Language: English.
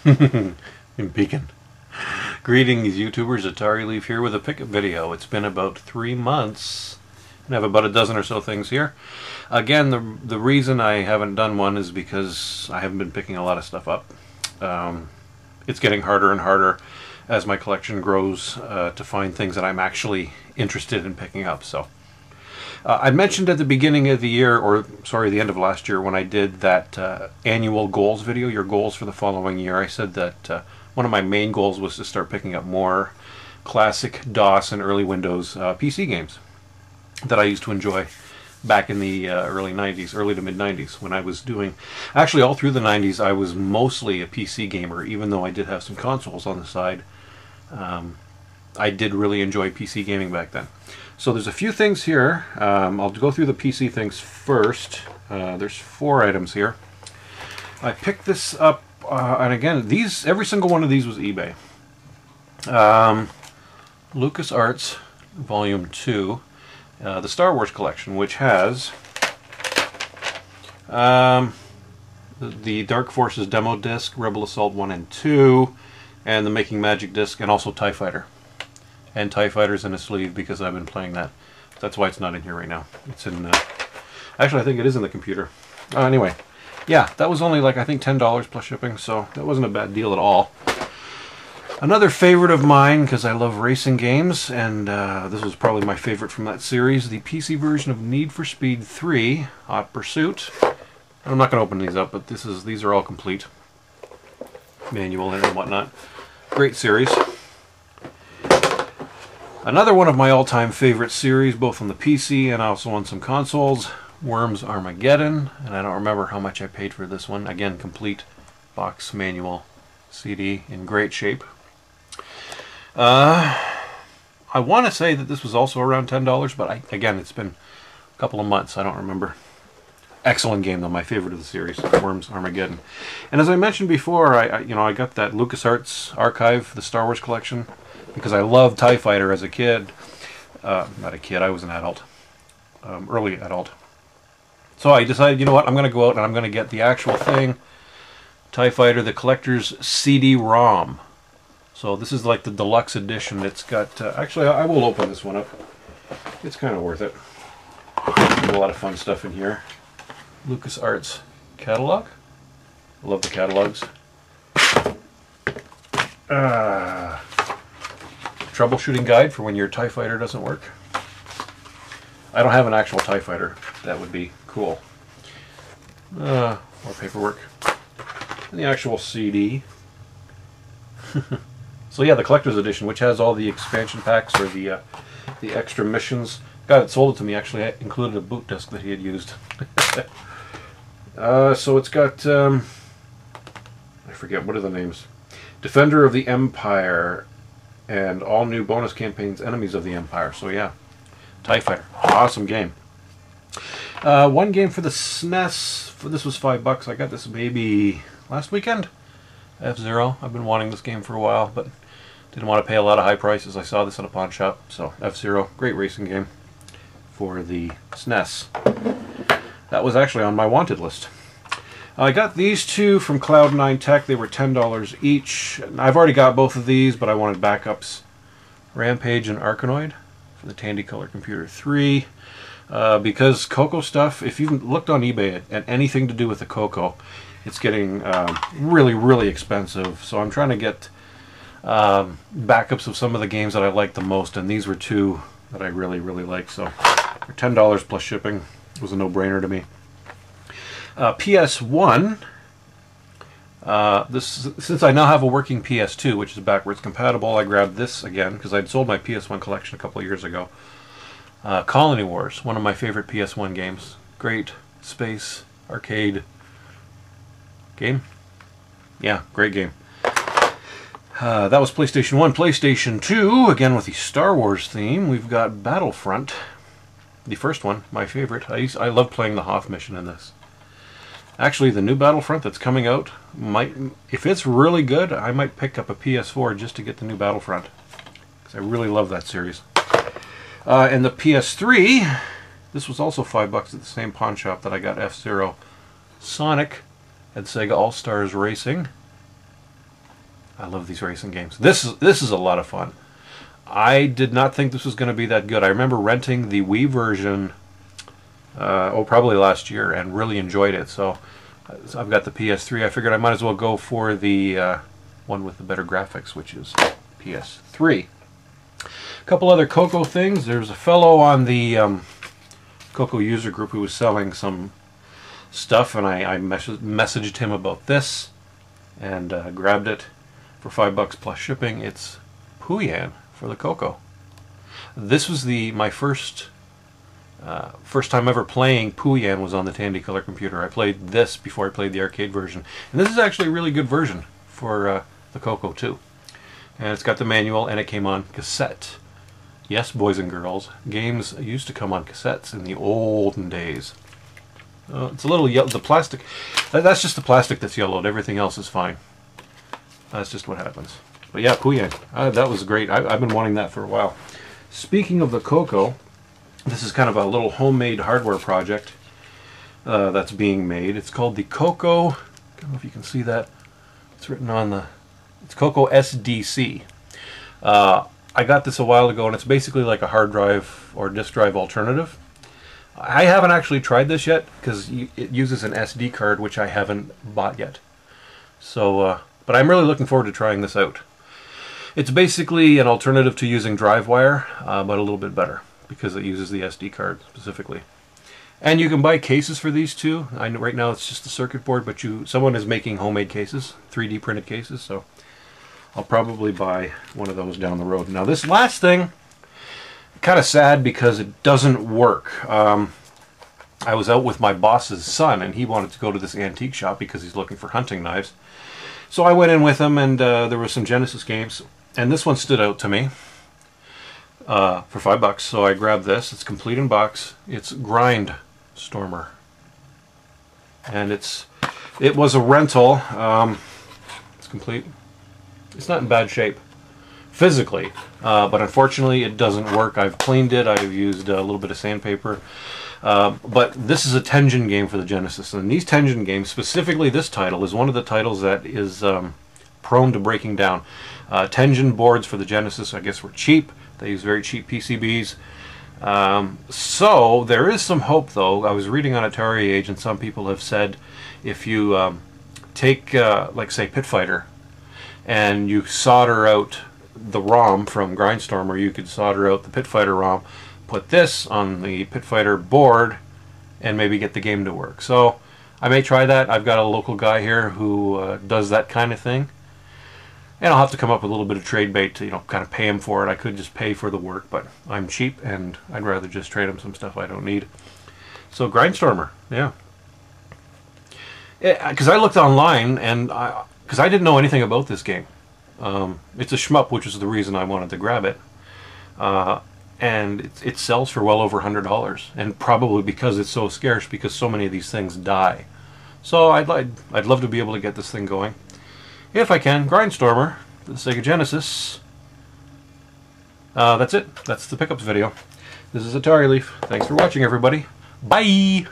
In Beacon. Greetings, YouTubers. AtariLeaf here with a pickup video. It's been about 3 months, and I have about a dozen or so things here. Again, the reason I haven't done one is because I haven't been picking a lot of stuff up. It's getting harder and harder as my collection grows to find things that I'm actually interested in picking up. So I mentioned at the beginning of the year, or sorry, the end of last year, when I did that annual goals video, your goals for the following year, I said that one of my main goals was to start picking up more classic DOS and early Windows PC games that I used to enjoy back in the early 90s, early to mid 90s, when I was doing, actually all through the 90s, I was mostly a PC gamer, even though I did have some consoles on the side. I did really enjoy PC gaming back then. So there's a few things here. I'll go through the PC things first. There's 4 items here. I picked this up, and again, every single one of these was eBay. LucasArts Volume 2, the Star Wars collection, which has the Dark Forces demo disc, Rebel Assault 1 and 2, and the Making Magic disc, and also TIE Fighter. And TIE Fighter's in a sleeve because I've been playing that. That's why it's not in here right now. It's in, actually I think it is in the computer. Anyway, yeah, that was only like I think $10 plus shipping, so that wasn't a bad deal at all. Another favorite of mine, because I love racing games, and this was probably my favorite from that series, the PC version of Need for Speed 3, Hot Pursuit. I'm not going to open these up, but these are all complete. Manual and whatnot. Great series. Another one of my all-time favorite series, both on the PC and also on some consoles, Worms Armageddon, and I don't remember how much I paid for this one. Again, complete box, manual, CD, in great shape. I want to say that this was also around $10, but again, it's been a couple of months. I don't remember. Excellent game, though. My favorite of the series, Worms Armageddon. And as I mentioned before, I got that LucasArts archive, the Star Wars collection, because I loved TIE Fighter as a kid. Not a kid, I was an adult. Early adult. So I decided, you know what, I'm going to go out and I'm going to get the actual thing. TIE Fighter, the collector's CD-ROM. So this is like the deluxe edition. It's got, actually I will open this one up. It's kind of worth it. There's a lot of fun stuff in here. LucasArts catalog. I love the catalogs. Troubleshooting guide for when your TIE Fighter doesn't work. I don't have an actual TIE Fighter. That would be cool. More paperwork. And the actual CD. So yeah, the collector's edition, which has all the expansion packs or the extra missions. The guy that sold it to me actually included a boot disc that he had used. So it's got, I forget, what are the names? Defender of the Empire, and all new bonus campaigns, Enemies of the Empire. So yeah, TIE Fighter, awesome game. One game for the SNES, this was $5. I got this maybe last weekend. FZero. I've been wanting this game for a while, but didn't want to pay a lot of high prices. I saw this at a pawn shop, so FZero, great racing game for the SNES. That was actually on my wanted list. I got these two from Cloud9 Tech. They were $10 each. I've already got both of these, but I wanted backups. Rampage and Arkanoid for the Tandy Color Computer 3. Because Coco stuff, if you've looked on eBay at anything to do with the Coco, it's getting really, really expensive. So I'm trying to get backups of some of the games that I like the most, and these were two that I really, really like. So for $10 plus shipping, it was a no-brainer to me. PS1. Since I now have a working PS2, which is backwards compatible, I grabbed this again because I'd sold my PS1 collection a couple of years ago. Colony Wars, one of my favorite PS1 games. Great space arcade game. Yeah, great game. That was PlayStation 1. PlayStation 2, again with the Star Wars theme, we've got Battlefront. The first one, my favorite. I love playing the Hoth mission in this. Actually, the new Battlefront that's coming out, if it's really good, I might pick up a PS4 just to get the new Battlefront. Because I really love that series. And the PS3, this was also $5 at the same pawn shop that I got F-Zero, Sonic, and Sega All-Stars Racing. I love these racing games. This is a lot of fun. I did not think this was going to be that good. I remember renting the Wii version, probably last year, and really enjoyed it. So I've got the PS3. I figured I might as well go for the one with the better graphics, which is PS3. A couple other Coco things. There's a fellow on the Coco user group who was selling some stuff, and I messaged him about this and grabbed it for $5 plus shipping. It's Pooyan for the Coco. This was my first time ever playing Pooyan was on the Tandy Color computer. I played this before I played the arcade version, and this is actually a really good version for the Coco too. And it's got the manual, and it came on cassette. Yes, boys and girls, games used to come on cassettes in the olden days. It's a little yellow. The plastic, that's just the plastic that's yellowed. Everything else is fine. That's just what happens. But yeah, Pooyan, that was great. I've been wanting that for a while. Speaking of the Coco, this is kind of a little homemade hardware project that's being made. It's called the Coco, I don't know if you can see that. It's written on the, it's Coco SDC. I got this a while ago, and it's basically like a hard drive or disk drive alternative. I haven't actually tried this yet because it uses an SD card, which I haven't bought yet. So, but I'm really looking forward to trying this out. It's basically an alternative to using DriveWire, but a little bit better because it uses the SD card specifically. And you can buy cases for these too. I know right now it's just the circuit board, but someone is making homemade cases, 3D printed cases, so I'll probably buy one of those down the road. Now this last thing, kind of sad because it doesn't work. I was out with my boss's son, and he wanted to go to this antique shop because he's looking for hunting knives. So I went in with him, and there were some Genesis games, and this one stood out to me for $5. So I grabbed this. It's complete in box. It's Grindstormer, and it was a rental. It's complete. It's not in bad shape physically, but unfortunately it doesn't work. I've cleaned it. I've used a little bit of sandpaper. But this is a Tengen game for the Genesis, and these Tengen games, specifically this title, is one of the titles that is prone to breaking down. Tengen boards for the Genesis, I guess, were cheap. They use very cheap PCBs. So there is some hope, though. I was reading on Atari Age, and some people have said if you take, like, say, Pit Fighter, and you solder out the ROM from Grindstormer, you could solder out the Pit Fighter ROM, put this on the Pit Fighter board, and maybe get the game to work. So I may try that. I've got a local guy here who does that kind of thing, and I'll have to come up with a little bit of trade bait to, kind of pay him for it. I could just pay for the work, but I'm cheap, and I'd rather just trade him some stuff I don't need. So Grindstormer, yeah. Because I looked online, and because I didn't know anything about this game. It's a shmup, which is the reason I wanted to grab it. And it sells for well over $100, and probably because it's so scarce, because so many of these things die. So I'd love to be able to get this thing going. If I can, Grindstormer, for the Sega Genesis. That's it. That's the pickups video. This is AtariLeaf. Thanks for watching, everybody. Bye!